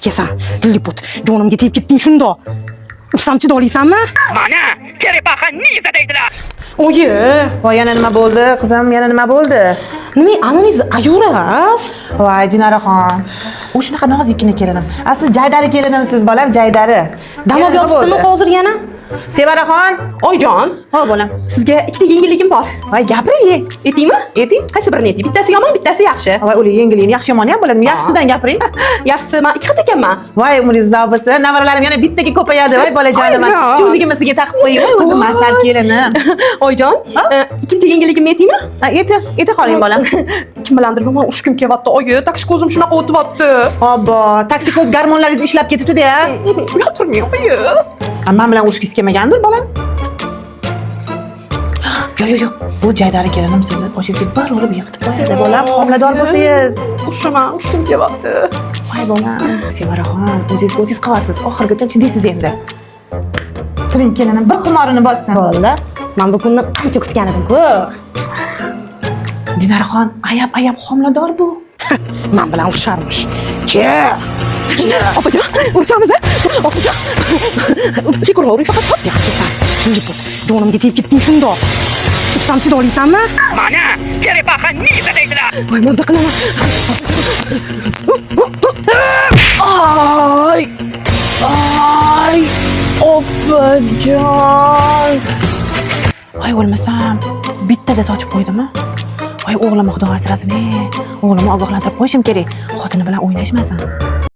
kelasan. Lilliput, jonimga tegib ketding shunda. Ursamchi dolaysanmi? Mana, kerepaxa niza deydilar. Oyi, Voy, yana nima bo'ldi? Qizim, yana nima bo'ldi? nima analiz ajuras? Voy, Dinoraxon. U shunaqa nozikkina kelinim. Siz Jaydari kelinimsiz, bolam, Jaydari. Damab Yana nima yotibdimi bo'ldi? hozir yana? Sevaraxon. Oyijon, Ha, bolam. sizga ikkita yengilligim bor. Voy, gapiring. Aytingmi? Ayting. Qaysi birini ayting? Bittasi yomon, bittasi yaxshi. Voy, o'li yengilini yaxshi yomoni ham bo'ladi. Yaxshisidan gapiring. Yaxshisi, men ikki xil ekanman. Voy, umringiz uzoq bo'lsin. Navaralarim yana bittaga ko'payadi. Voy, bolajonim. Oyijon. Shu o'zigimga sizga taqib qo'ying. Voy, o'zim masal kelinim. Oyijon, Ha? ikkinchi yengilligimni aytingmi? Eti qoling, bolam. Kim bilandir yomon ushkim kelyapti. Oyi, taksi ko'zim shunaqa o'tyapti. Obbo, taksi ko'z garmonlaringiz ishlab ketibdi-da. Yotirmang, oyi. Men bilan urushgis kelmagandir, bolam. Yo'q. Bu Jaydari kelinim sizni boshingizga bir urib yiqitib qo'yadi, bolam. Homilador bo'lsangiz. Ushkim kelyapti. Voy, bolam. Sevaraxon, o'zingiz qilasiz. Oxirigacha chidaysiz endi. Turing, kelinim, bir xumorini bossin. Bo'ldi. Men bu kunni qancha kutgan edim-ku. Dinoraxon, ayab homilador bu. Men bilan urusharmish. Ke. Opajon, urishamiz a? Opajon. Kekuravering faqat. Yaxshisan. Lilliput, jonimga tegib ketding shunda. Ursamchi dolaysanmi? Mana, kerepaxa niza deydilar. Voy, mazza qilaman. Ay, opajon. Voy, o'lmasam, bittada sochib qo'ydimi? Voy, o'g'lim Xudo asrasin. O'g'limni ogohlantirib qo'yishim kerak. Xotini bilan o'ynashmasin.